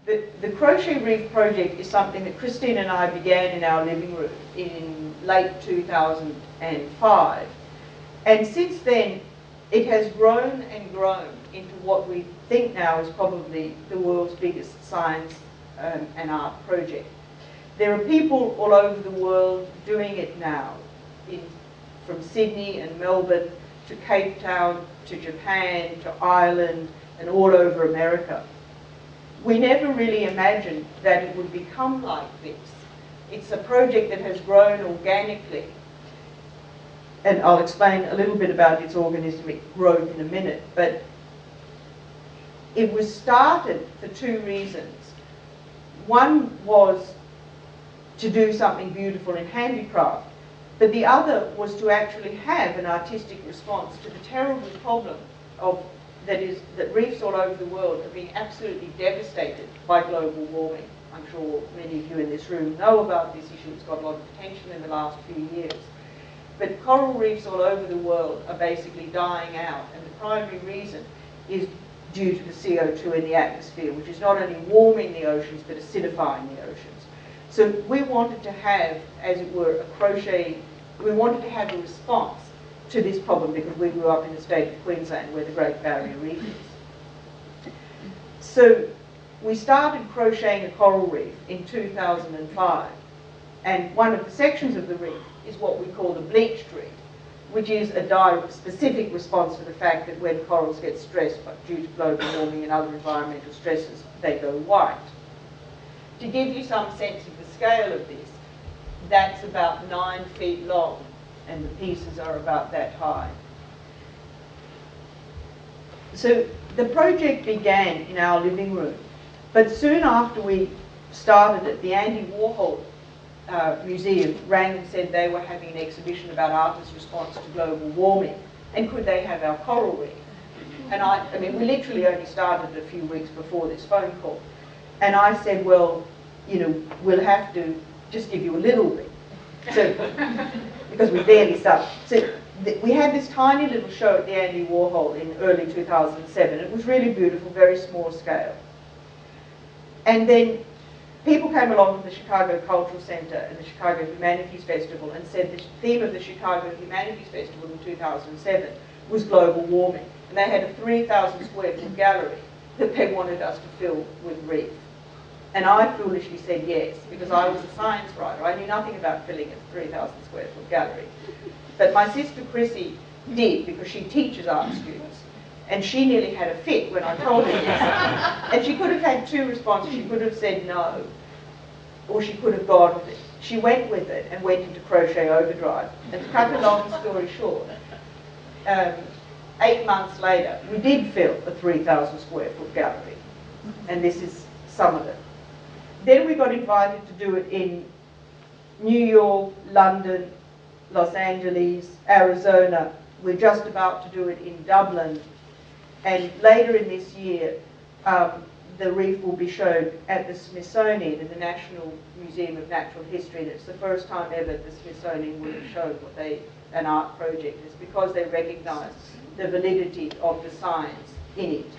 The Crochet Reef project is something that Christine and I began in our living room in late 2005. And since then, it has grown and grown into what we think now is probably the world's biggest science and art project. There are people all over the world doing it now, from Sydney and Melbourne to Cape Town to Japan to Ireland and all over America. We never really imagined that it would become like this. It's a project that has grown organically. And I'll explain a little bit about its organismic growth in a minute. But it was started for two reasons. One was to do something beautiful in handicraft. But the other was to actually have an artistic response to the terrible problem that reefs all over the world are being absolutely devastated by global warming. I'm sure many of you in this room know about this issue. It's got a lot of attention in the last few years. But coral reefs all over the world are basically dying out, and the primary reason is due to the CO2 in the atmosphere, which is not only warming the oceans, but acidifying the oceans. So we wanted to have, as it were, we wanted to have a response to this problem because we grew up in the state of Queensland where the Great Barrier Reef is. So we started crocheting a coral reef in 2005, and one of the sections of the reef is what we call the bleached reef, which is a specific response to the fact that when corals get stressed due to global warming and other environmental stresses, they go white. To give you some sense of the scale of this, that's about 9 feet long, and the pieces are about that high. So the project began in our living room, but soon after we started it, the Andy Warhol Museum rang and said they were having an exhibition about artists' response to global warming, and could they have our coral reef? And I mean, we literally only started a few weeks before this phone call. And I said, well, you know, we'll have to just give you a little bit. So, because we barely started. So we had this tiny little show at the Andy Warhol in early 2007. It was really beautiful, very small scale. And then people came along from the Chicago Cultural Center and the Chicago Humanities Festival and said the theme of the Chicago Humanities Festival in 2007 was global warming. And they had a 3,000 square foot gallery that they wanted us to fill with reef. And I foolishly said yes, because I was a science writer. I knew nothing about filling a 3,000 square foot gallery. But my sister Chrissy did, because she teaches art students. And she nearly had a fit when I told her yes. And she could have had two responses. She could have said no, or she could have gone with it. She went with it and went into crochet overdrive. And to cut a long story short, 8 months later, we did fill a 3,000 square foot gallery. And this is some of it. Then we got invited to do it in New York, London, Los Angeles, Arizona. We're just about to do it in Dublin. And later in this year, the reef will be shown at the Smithsonian in the National Museum of Natural History. And it's the first time ever the Smithsonian would have shown an art project is, because they recognize the validity of the science in it.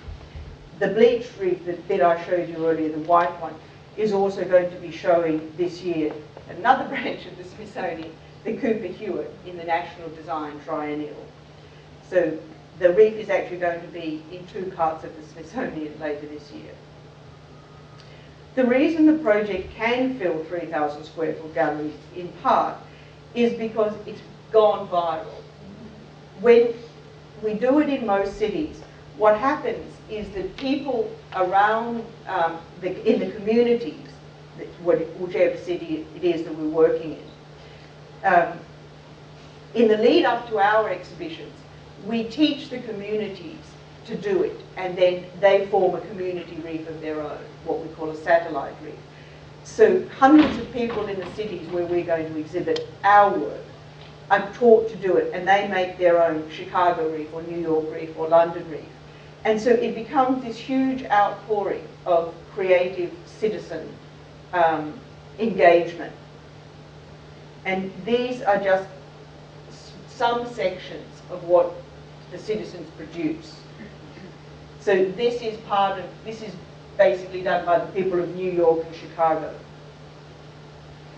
The bleached reef, the bit I showed you earlier, the white one, is also going to be showing this year another branch of the Smithsonian, the Cooper Hewitt, in the National Design Triennial. So the reef is actually going to be in 2 parts of the Smithsonian later this year. The reason the project can fill 3,000 square foot galleries in part is because it's gone viral. When we do it in most cities, what happens is that people around in the communities, whichever city it is that we're working in the lead up to our exhibitions, we teach the communities to do it, and then they form a community reef of their own, what we call a satellite reef. So hundreds of people in the cities where we're going to exhibit our work are taught to do it, and they make their own Chicago reef or New York reef or London reef. And so it becomes this huge outpouring of creative citizen engagement. And these are just some sections of what the citizens produce. So this is basically done by the people of New York and Chicago.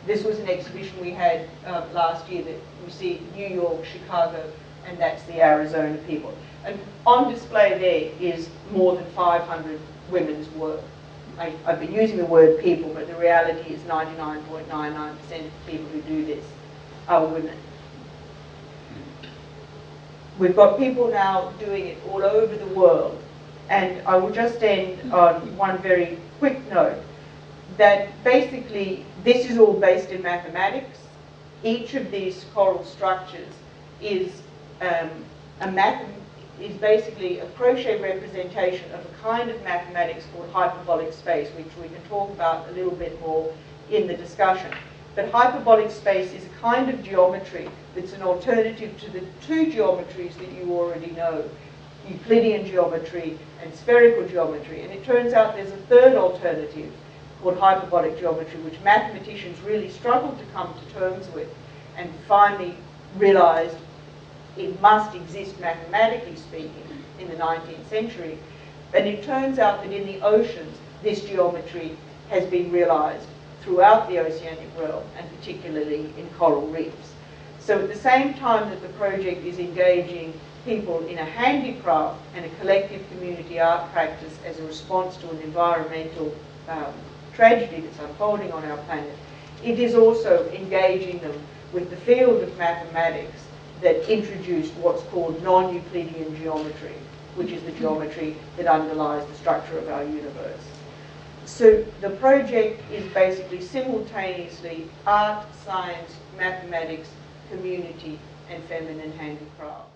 This was an exhibition we had last year that you see New York, Chicago, and that's the Arizona people. And on display there is more than 500 women's work. I've been using the word people, but the reality is 99.99% of people who do this are women. We've got people now doing it all over the world. And I will just end on one very quick note, that basically this is all based in mathematics. Each of these coral structures is basically a crochet representation of a kind of mathematics called hyperbolic space, which we can talk about a little bit more in the discussion. But hyperbolic space is a kind of geometry that's an alternative to the two geometries that you already know, Euclidean geometry and spherical geometry. And it turns out there's a third alternative called hyperbolic geometry, which mathematicians really struggled to come to terms with and finally realized it must exist mathematically speaking in the 19th century. And it turns out that in the oceans, this geometry has been realized throughout the oceanic realm, and particularly in coral reefs. So at the same time that the project is engaging people in a handicraft and a collective community art practice as a response to an environmental tragedy that's unfolding on our planet, it is also engaging them with the field of mathematics that introduced what's called non-Euclidean geometry, which is the geometry that underlies the structure of our universe. So the project is basically simultaneously art, science, mathematics, community, and feminine handicraft.